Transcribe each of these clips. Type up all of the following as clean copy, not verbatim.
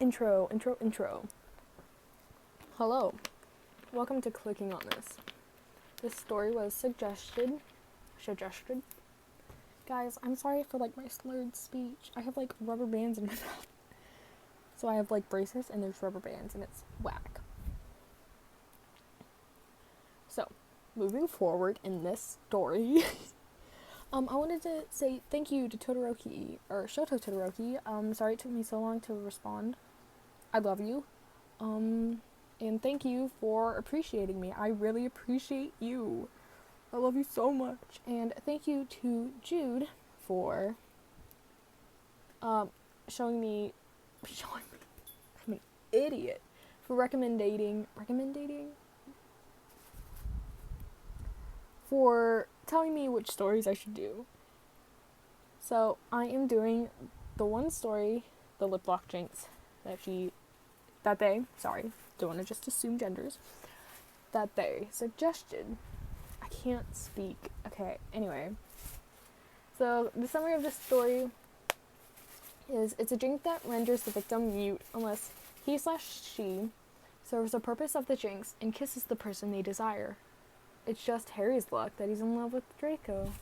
Intro. Hello. Welcome to Clicking on This. This story was suggested. Guys, I'm sorry for my slurred speech. I have rubber bands in my mouth. So I have braces and there's rubber bands and it's whack. So, moving forward in this story, I wanted to say thank you to Todoroki, or Shoto Todoroki. Sorry it took me so long to respond. I love you. And thank you for appreciating me. I really appreciate you. I love you so much. And thank you to Jude for showing me I'm an idiot, for recommending for telling me which stories I should do. So I am doing the one story, the lip lock Jinx, that they don't want to just assume genders, that they suggested. I can't speak. Okay, anyway. So the summary of this story is, it's a drink that renders the victim mute unless he/she serves the purpose of the Jinx and kisses the person they desire. It's just Harry's luck that he's in love with Draco.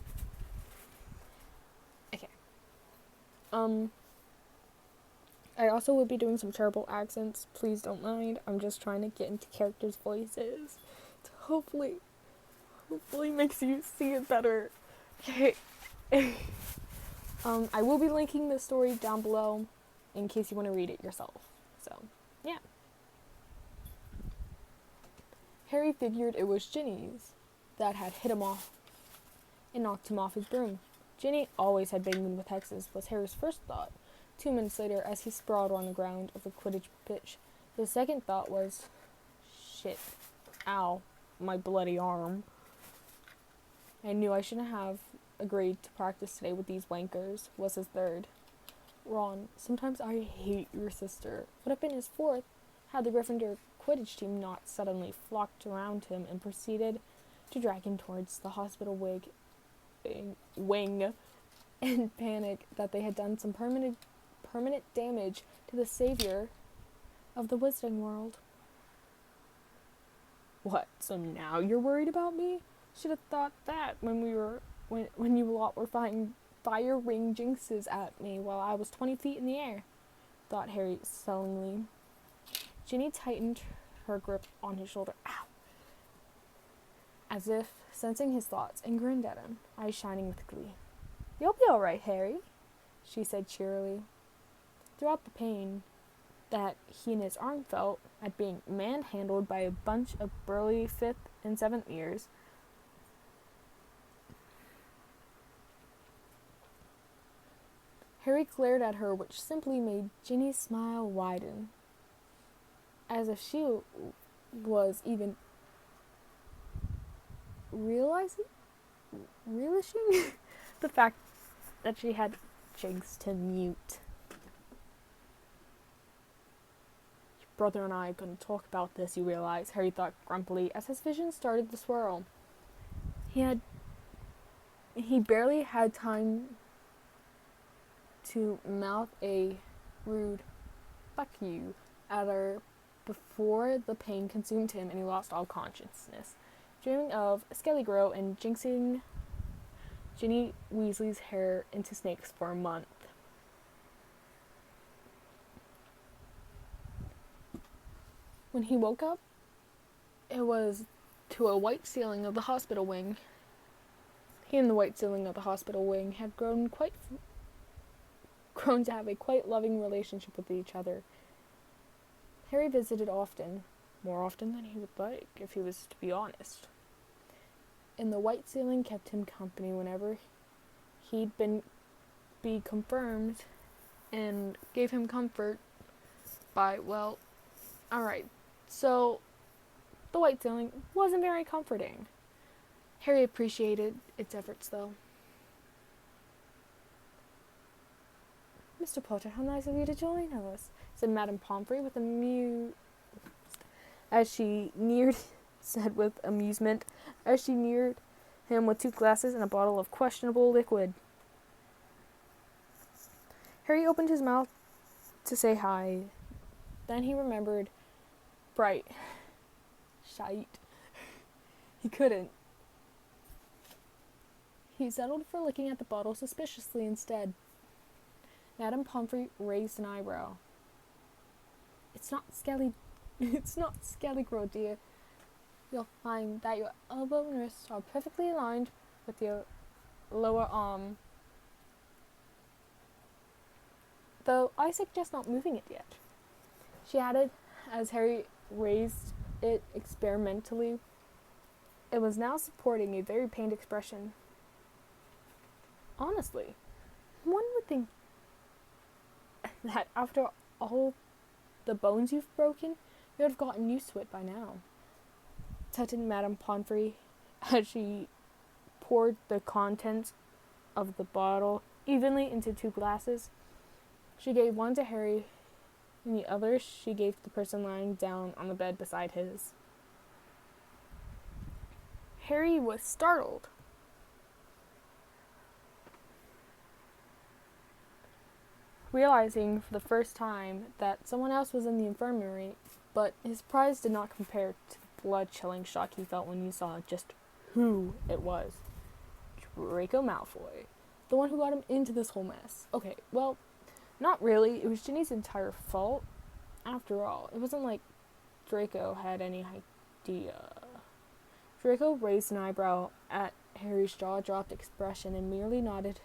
Okay. I also will be doing some terrible accents. Please don't mind. I'm just trying to get into characters' voices to hopefully makes you see it better. Okay. I will be linking the story down below in case you want to read it yourself. So, yeah. Harry figured it was Ginny's that had hit him off and knocked him off his broom. Ginny always had been with hexes, was Harry's first thought. 2 minutes later, as he sprawled on the ground of the Quidditch pitch, his second thought was, shit, ow, my bloody arm. I knew I shouldn't have agreed to practice today with these wankers, was his third. Ron, sometimes I hate your sister, would have been his fourth, had the Gryffindor Quidditch team not suddenly flocked around him and proceeded to drag him towards the hospital wing in panic that they had done some permanent damage to the savior of the wizarding world. What, so now you're worried about me? Should have thought that when you lot were firing jinxes at me while I was 20 feet in the air, thought Harry sullenly. Ginny tightened her grip on his shoulder, ow, as if sensing his thoughts, and grinned at him, eyes shining with glee. You'll be all right, Harry, she said cheerily. Throughout the pain that he and his arm felt at being manhandled by a bunch of burly 5th and 7th years, Harry glared at her, which simply made Ginny's smile widen, as if she was even relishing the fact that she had Jinx to mute. Your brother and I are going to talk about this, you realize, Harry thought grumpily as his vision started to swirl. He barely had time to mouth a rude "fuck you" at her before the pain consumed him and he lost all consciousness, dreaming of Skellygrow and jinxing Ginny Weasley's hair into snakes for a month. When he woke up, it was to a white ceiling of the hospital wing. He and the white ceiling of the hospital wing had grown to have a quite loving relationship with each other. Harry visited often, more often than he would like, if he was to be honest. And the white ceiling kept him company whenever he'd be confirmed and gave him comfort by, well, alright, so the white ceiling wasn't very comforting. Harry appreciated its efforts, though. Mr. Potter, how nice of you to join us, said Madame Pomfrey with amusement, as she neared him with 2 glasses and a bottle of questionable liquid. Harry opened his mouth to say hi, Then he remembered Bright. Shite. He couldn't. He settled for looking at the bottle suspiciously instead. Madame Pomfrey raised an eyebrow. It's not Scalicrow, dear. You'll find that your elbow and wrist are perfectly aligned with your lower arm. Though I suggest not moving it yet, she added as Harry raised it experimentally. It was now supporting a very pained expression. Honestly, one would think that after all the bones you've broken, you would have gotten used to it by now, tutted Madame Pomfrey as she poured the contents of the bottle evenly into 2 glasses. She gave one to Harry, and the other she gave to the person lying down on the bed beside his. Harry was startled. Realizing for the first time that someone else was in the infirmary, but his surprise did not compare to the blood-chilling shock he felt when he saw just who it was. Draco Malfoy. The one who got him into this whole mess. Okay, well, not really. It was Ginny's entire fault. After all, it wasn't like Draco had any idea. Draco raised an eyebrow at Harry's jaw-dropped expression and merely nodded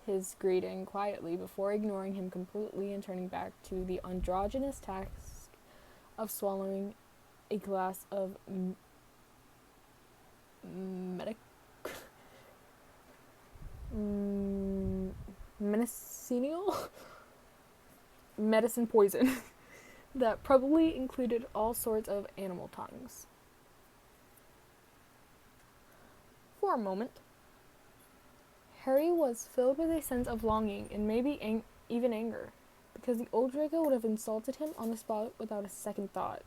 his greeting quietly before ignoring him completely and turning back to the androgynous task of swallowing a glass of medicinal medicine poison that probably included all sorts of animal tongues. For a moment, Harry was filled with a sense of longing and maybe even anger, because the old Draco would have insulted him on the spot without a second thought.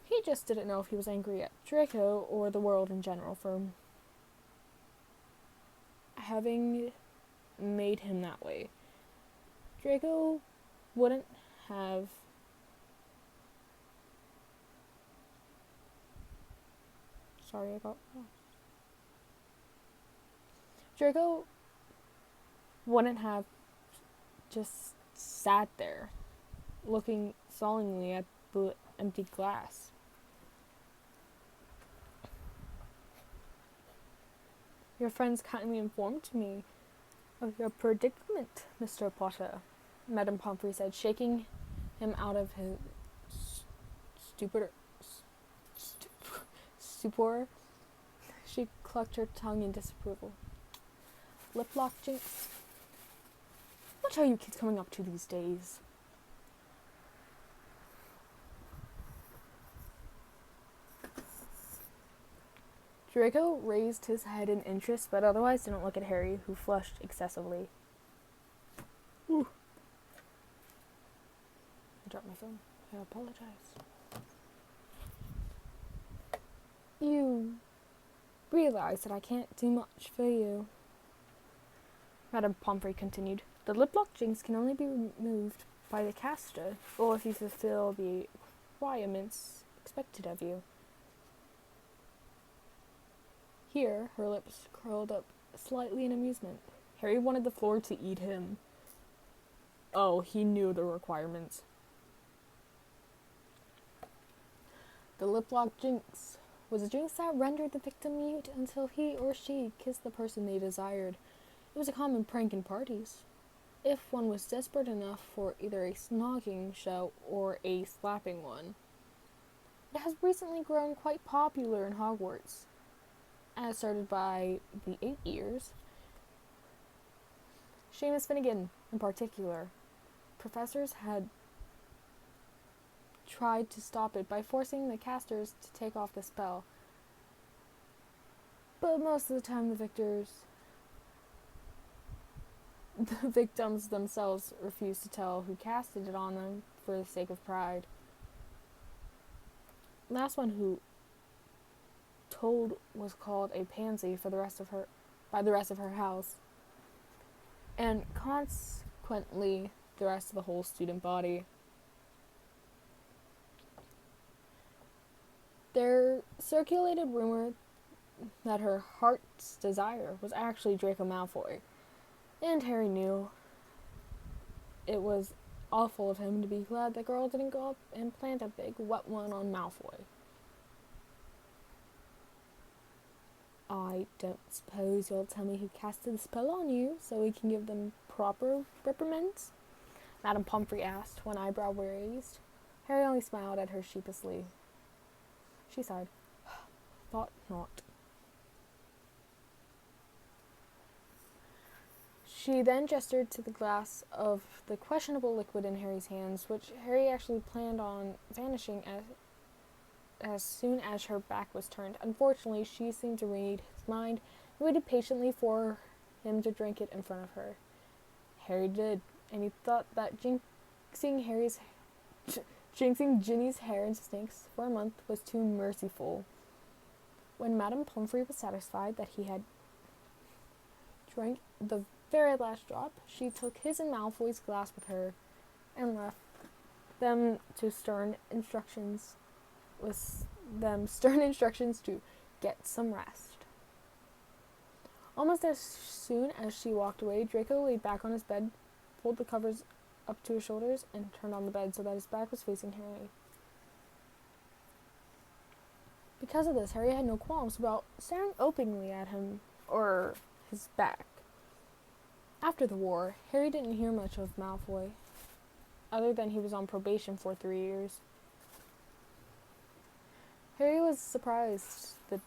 He just didn't know if he was angry at Draco or the world in general for having made him that way. Draco wouldn't have Draco wouldn't have just sat there, looking solemnly at the empty glass. Your friends kindly informed me of your predicament, Mr. Potter, Madame Pomfrey said, shaking him out of his stupor. She clucked her tongue in disapproval. Lip lock, Jinx. What are you kids coming up to these days? Draco raised his head in interest, but otherwise didn't look at Harry, who flushed excessively. Ooh. I dropped my phone. I apologize. You realize that I can't do much for you, Madame Pomfrey continued. The lip lock, Jinx, can only be removed by the caster, or if you fulfill the requirements expected of you. Here, her lips curled up slightly in amusement. Harry wanted the floor to eat him. Oh, he knew the requirements. The lip lock Jinx was a Jinx that rendered the victim mute until he or she kissed the person they desired. It was a common prank in parties. If one was desperate enough for either a snogging show or a slapping one. It has recently grown quite popular in Hogwarts, as started by the 8 years. Seamus Finnegan, in particular. Professors had tried to stop it by forcing the casters to take off the spell. But most of the time the victims themselves refused to tell who casted it on them for the sake of pride. Last one who told was called a pansy by the rest of her house, and consequently the rest of the whole student body. There circulated rumor that her heart's desire was actually Draco Malfoy, and Harry knew it was awful of him to be glad the girl didn't go up and plant a big wet one on Malfoy. I don't suppose you'll tell me who casted the spell on you, so we can give them proper reprimands? Madame Pomfrey asked, one eyebrow raised. Harry only smiled at her sheepishly. She sighed. Thought not. She then gestured to the glass of the questionable liquid in Harry's hands, which Harry actually planned on vanishing as soon as her back was turned. Unfortunately, she seemed to read his mind and waited patiently for him to drink it in front of her. Harry did, and he thought that jinxing Ginny's hair into snakes for a month was too merciful. When Madame Pomfrey was satisfied that he had drank the very last drop, she took his and Malfoy's glass with her and left them to stern instructions to get some rest. Almost as soon as she walked away, Draco laid back on his bed, pulled the covers up to his shoulders, and turned on the bed so that his back was facing Harry. Because of this, Harry had no qualms about staring openly at him or his back. After the war, Harry didn't hear much of Malfoy, other than he was on probation for 3 years. Harry was surprised the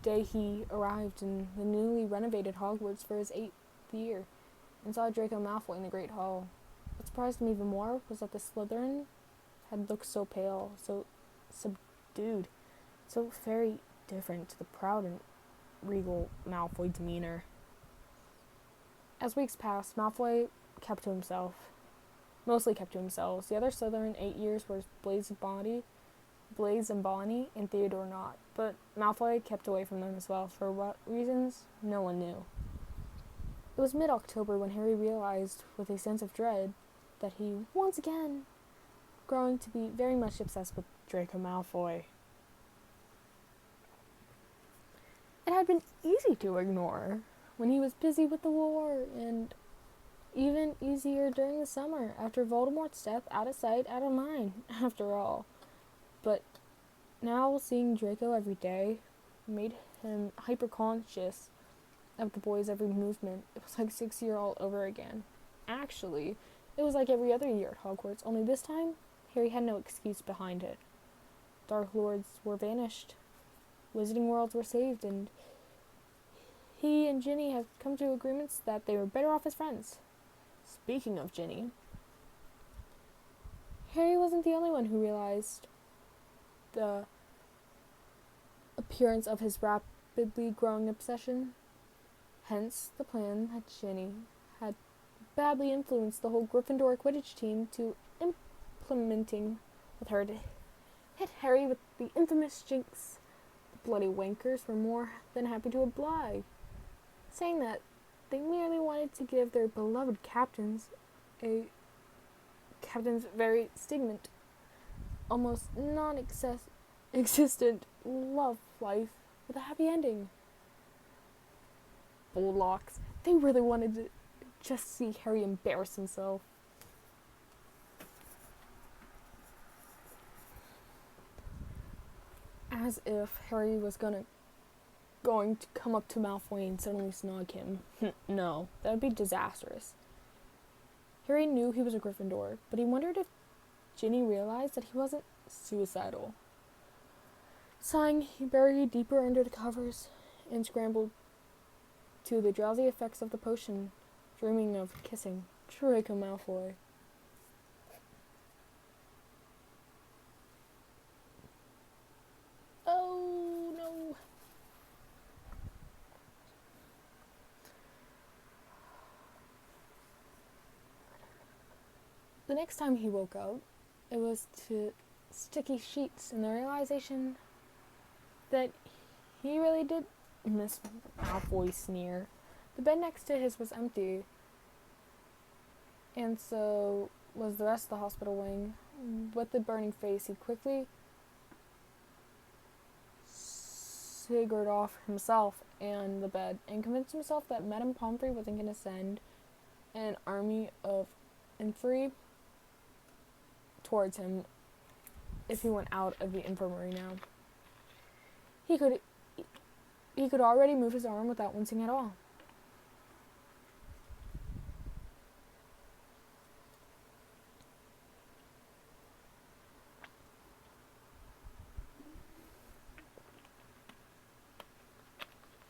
day he arrived in the newly renovated Hogwarts for his 8th year and saw Draco Malfoy in the Great Hall. What surprised him even more was that the Slytherin had looked so pale, so subdued, so very different to the proud and regal Malfoy demeanor. As weeks passed, Malfoy mostly kept to himself. The other Slytherin 8 years were Blaise and Bonnie, and Theodore not, but Malfoy kept away from them as well. For what reasons, no one knew. It was mid-October when Harry realized, with a sense of dread, that he, once again, growing to be very much obsessed with Draco Malfoy. It had been easy to ignore when he was busy with the war, and even easier during the summer, after Voldemort's death, out of sight, out of mind, after all. But now seeing Draco every day made him hyper-conscious of the boy's every movement. It was like 6th year all over again. Actually, it was like every other year at Hogwarts, only this time, Harry had no excuse behind it. Dark Lords were vanished, Wizarding Worlds were saved, and he and Ginny had come to agreements that they were better off as friends. Speaking of Ginny, Harry wasn't the only one who realized the appearance of his rapidly growing obsession. Hence, the plan that Ginny had badly influenced the whole Gryffindor Quidditch team to implementing with her to hit Harry with the infamous Jinx. The bloody wankers were more than happy to oblige, saying that they merely wanted to give their beloved captain's very stagnant, almost non-existent love life with a happy ending. Bullocks. They really wanted to just see Harry embarrass himself. As if Harry was going to come up to Malfoy and suddenly snug him. No, that would be disastrous. Harry knew he was a Gryffindor, but he wondered if Ginny realized that he wasn't suicidal. Sighing, he buried deeper under the covers and scrambled to the drowsy effects of the potion, dreaming of kissing Draco Malfoy. Oh, no. The next time he woke up, it was to sticky sheets and the realization that he really did miss Malfoy's sneer. The bed next to his was empty, and so was the rest of the hospital wing. With the burning face, he quickly figured off himself and the bed and convinced himself that Madame Pomfrey wasn't going to send an army of infirmary towards him if he went out of the infirmary now. He could already move his arm without wincing at all.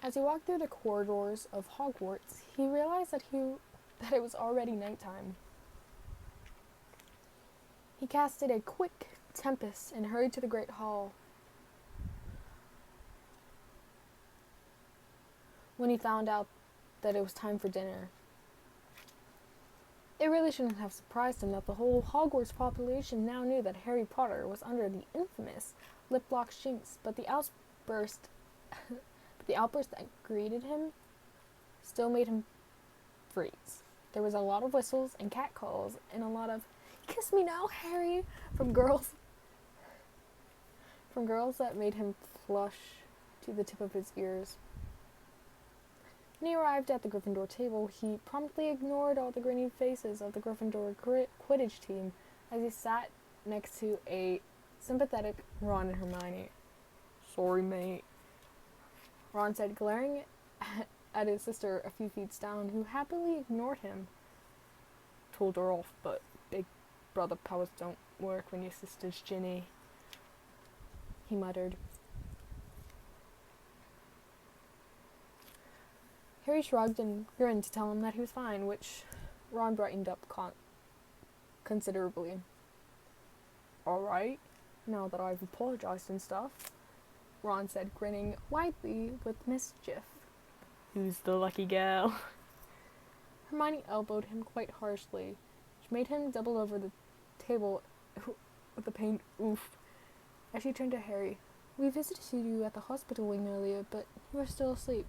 As he walked through the corridors of Hogwarts, he realized that it was already nighttime. He casted a quick tempest and hurried to the Great Hall. When he found out that it was time for dinner, it really shouldn't have surprised him that the whole Hogwarts population now knew that Harry Potter was under the infamous lip-lock Jinx, but the outburst that greeted him still made him freeze. There was a lot of whistles and catcalls and a lot of "Kiss me now, Harry" from girls that made him flush to the tip of his ears. When he arrived at the Gryffindor table, he promptly ignored all the grinning faces of the Gryffindor Quidditch team as he sat next to a sympathetic Ron and Hermione. "Sorry, mate," Ron said, glaring at his sister a few feet down, who happily ignored him. "Told her off, but big brother powers don't work when your sister's Ginny," he muttered. Harry shrugged and grinned to tell him that he was fine, which Ron brightened up considerably. "All right, now that I've apologized and stuff," Ron said, grinning widely with mischief. "Who's the lucky girl?" Hermione elbowed him quite harshly, which made him double over the table with a pained oof. As she turned to Harry, "We visited you at the hospital wing earlier, but you were still asleep."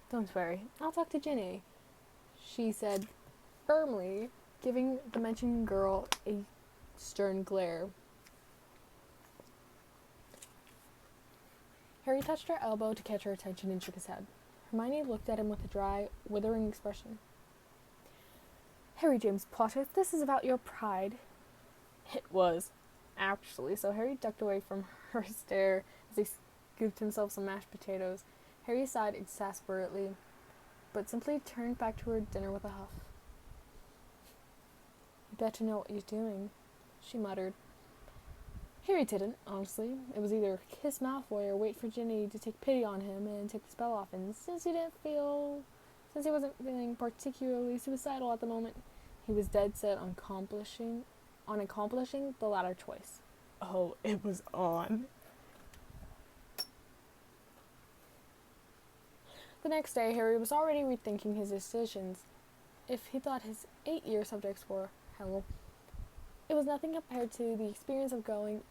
"Don't worry, I'll talk to Ginny," she said firmly, giving the mentioned girl a stern glare. Harry touched her elbow to catch her attention and shook his head. Hermione looked at him with a dry, withering expression. "Harry James Potter, if this is about your pride..." It was, actually, so Harry ducked away from her stare as he scooped himself some mashed potatoes. Harry sighed exasperately, but simply turned back to her dinner with a huff. "You better know what you're doing," she muttered. Harry didn't, honestly. It was either kiss Malfoy or wait for Ginny to take pity on him and take the spell off, and since he wasn't feeling particularly suicidal at the moment, he was dead set on accomplishing the latter choice. Oh, it was on. The next day, Harry was already rethinking his decisions. If he thought his 8-year subjects were hell, it was nothing compared to the experience of going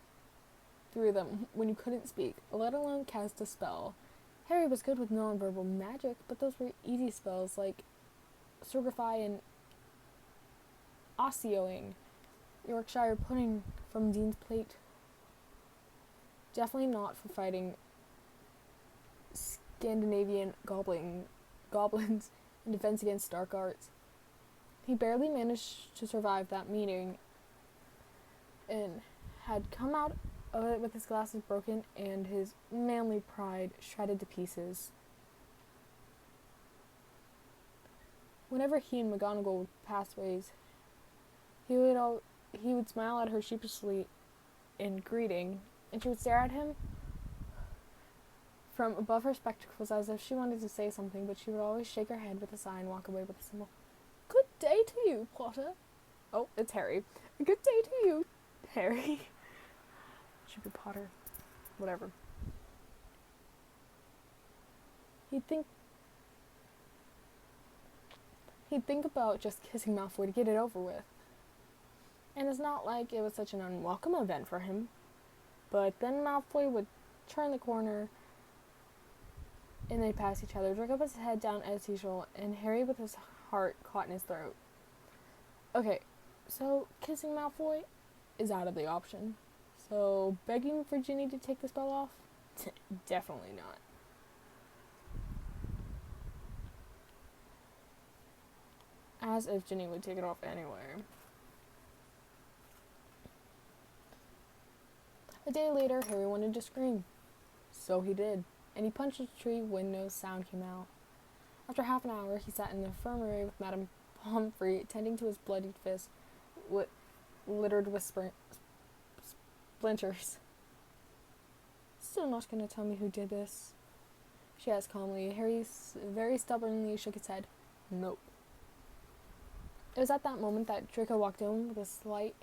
through them when you couldn't speak, let alone cast a spell. Harry was good with non-verbal magic, but those were easy spells like Surgify and Osioing, Yorkshire pudding from Dean's plate. Definitely not for fighting Scandinavian goblins in defense against dark arts. He barely managed to survive that meeting and had come out of it with his glasses broken and his manly pride shredded to pieces. Whenever he and McGonagall would pass ways, he would smile at her sheepishly in greeting, and she would stare at him from above her spectacles as if she wanted to say something, but she would always shake her head with a sigh and walk away with a simple, "Good day to you, Potter." Oh, it's Harry. "Good day to you, Harry." Should be Potter. Whatever. He'd think about just kissing Malfoy to get it over with. And it's not like it was such an unwelcome event for him. But then Malfoy would turn the corner and they'd pass each other, drag up his head down as usual, and Harry with his heart caught in his throat. Okay, so kissing Malfoy is out of the option. So begging for Ginny to take the spell off? Definitely not. As if Ginny would take it off anyway. A day later, Harry wanted to scream. So he did, and he punched a tree when no sound came out. After half an hour, he sat in the infirmary with Madame Pomfrey, tending to his bloodied fist, littered with splinters. Still not going to tell me who did this? She asked calmly. Harry very stubbornly shook his head. Nope. It was at that moment that Draco walked in with a slight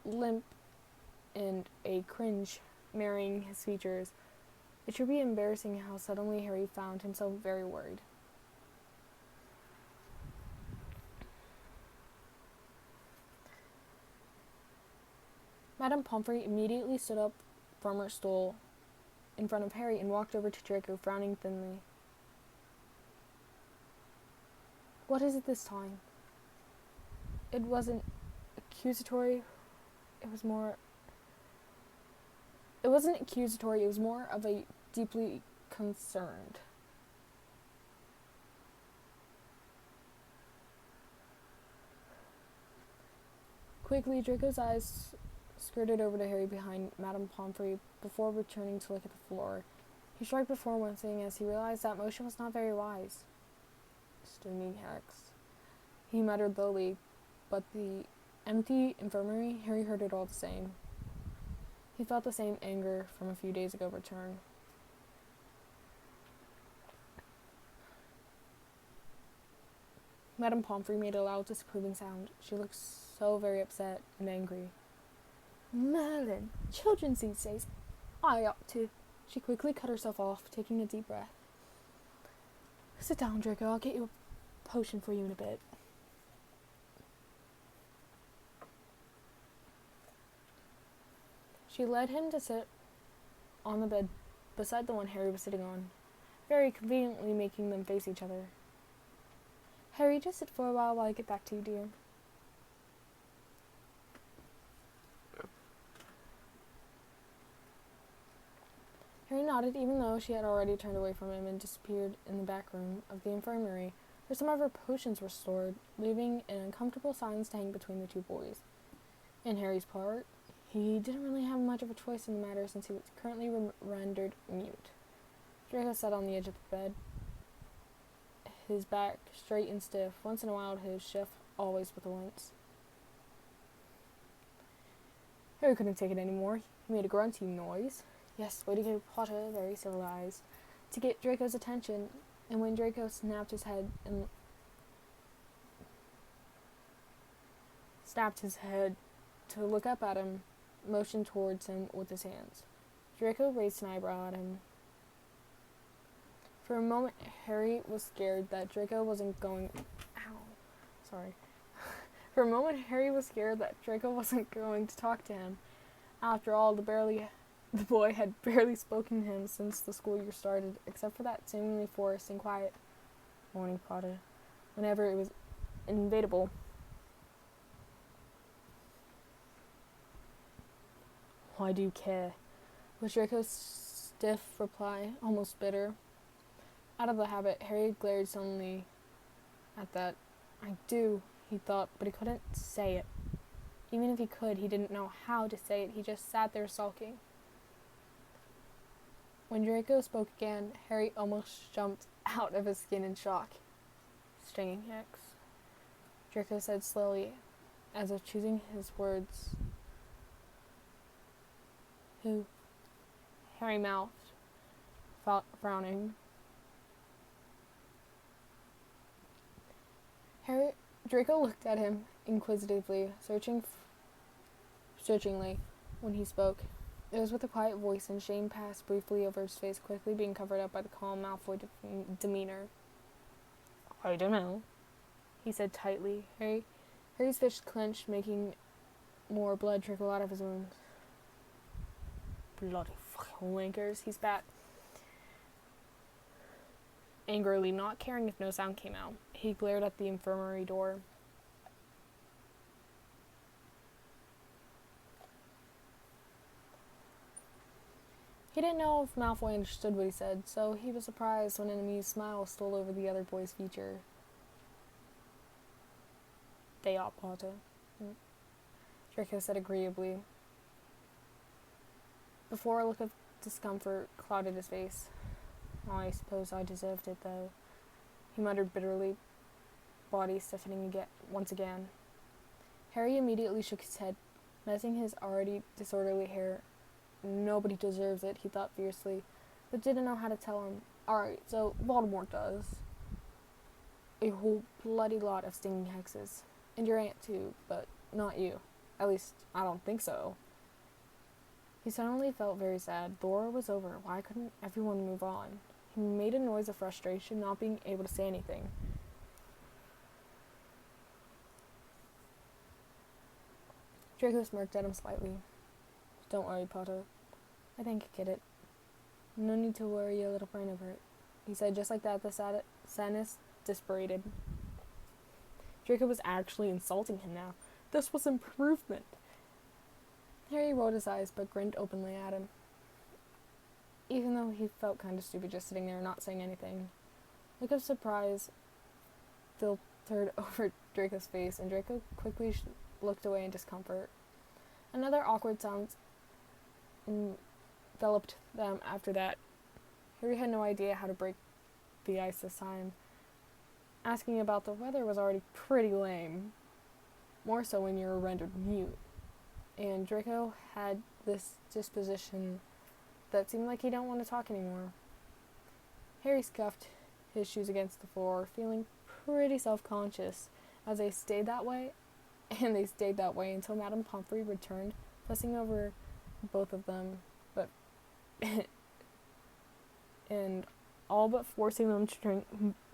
limp and a cringe marring his features. It should be embarrassing how suddenly Harry found himself very worried. Madame Pomfrey immediately stood up from her stool in front of Harry and walked over to Draco, frowning thinly. What is it this time? It wasn't accusatory. It wasn't accusatory, it was more of a deeply concerned. Quickly, Draco's eyes skirted over to Harry behind Madame Pomfrey before returning to look at the floor. He shrugged before wincing as he realized that motion was not very wise. Stinging hex, he muttered lowly, but the empty infirmary, Harry heard it all the same. He felt the same anger from a few days ago return. Madame Pomfrey made a loud disapproving sound. She looked so very upset and angry. Merlin, children these days, I ought to. She quickly cut herself off, taking a deep breath. Sit down, Draco. I'll get you a potion for you in a bit. She led him to sit on the bed beside the one Harry was sitting on, very conveniently making them face each other. Harry, just sit for a while I get back to you, dear. Harry nodded, even though she had already turned away from him and disappeared in the back room of the infirmary, where some of her potions were stored, leaving an uncomfortable silence to hang between the two boys. In Harry's part, he didn't really have much of a choice in the matter since he was currently rendered mute. Draco sat on the edge of the bed, his back straight and stiff, once in a while his shift, always with a wince. Harry couldn't take it anymore. He made a grunty noise. Yes, way to go, Potter, very civilized, to get Draco's attention, and when Draco snapped his head to look up at him, motioned towards him with his hands. Draco raised an eyebrow at him. For a moment, Harry was scared that Draco wasn't going... For a moment, Harry was scared that Draco wasn't going to talk to him. After all, the boy had barely spoken to him since the school year started, except for that seemingly forced and quiet morning Potter, whenever it was inevitable. Why do you care? Was Draco's stiff reply, almost bitter. Out of the habit, Harry glared suddenly at that. I do, he thought, but he couldn't say it. Even if he could, he didn't know how to say it. He just sat there sulking. When Draco spoke again, Harry almost jumped out of his skin in shock. Stinging hex, Draco said slowly, as if choosing his words. Who? Harry mouthed, frowning. Draco looked at him inquisitively, searchingly when he spoke. It was with a quiet voice, and shame passed briefly over his face, quickly being covered up by the calm Malfoy demeanor. I don't know, he said tightly. Harry's fist clenched, making more blood trickle out of his wounds. Bloody fucking wankers, he spat. Angrily, not caring if no sound came out, he glared at the infirmary door. He didn't know if Malfoy understood what he said, so he was surprised when an amused smile stole over the other boy's feature. They are, Potter, Draco said agreeably, before a look of discomfort clouded his face. Oh, I suppose I deserved it, though, he muttered bitterly, body stiffening once again. Harry immediately shook his head, messing his already disorderly hair. Nobody deserves it, he thought fiercely, but didn't know how to tell him. Alright, so Voldemort does. A whole bloody lot of stinging hexes. And your aunt too, but not you. At least, I don't think so. He suddenly felt very sad. The war was over. Why couldn't everyone move on? He made a noise of frustration, not being able to say anything. Draco smirked at him slightly. Don't worry, Potter. I think I get it. No need to worry your little brain over it. He said just like that, the sadness disparated. Draco was actually insulting him now. This was improvement. Harry rolled his eyes, but grinned openly at him, even though he felt kind of stupid just sitting there not saying anything. A look of surprise filtered over Draco's face, and Draco quickly looked away in discomfort. Another awkward silence enveloped them after that. Harry had no idea how to break the ice this time. Asking about the weather was already pretty lame, more so when you're rendered mute. And Draco had this disposition that seemed like he didn't want to talk anymore. Harry scuffed his shoes against the floor, feeling pretty self-conscious as they stayed that way, and they stayed that way until Madame Pomfrey returned, fussing over both of them, but and all but forcing them to drink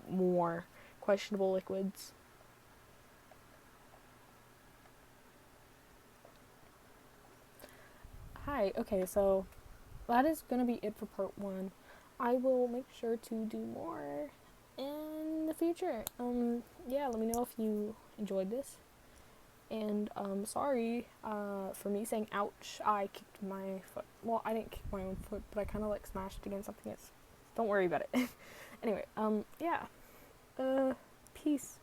more questionable liquids. Hi, okay, so that is going to be it for part 1. I will make sure to do more in the future. Yeah, let me know if you enjoyed this. And, sorry, for me saying ouch, I kicked my foot. Well, I didn't kick my own foot, but I kind of, smashed against something else. Don't worry about it. Anyway, yeah. Peace.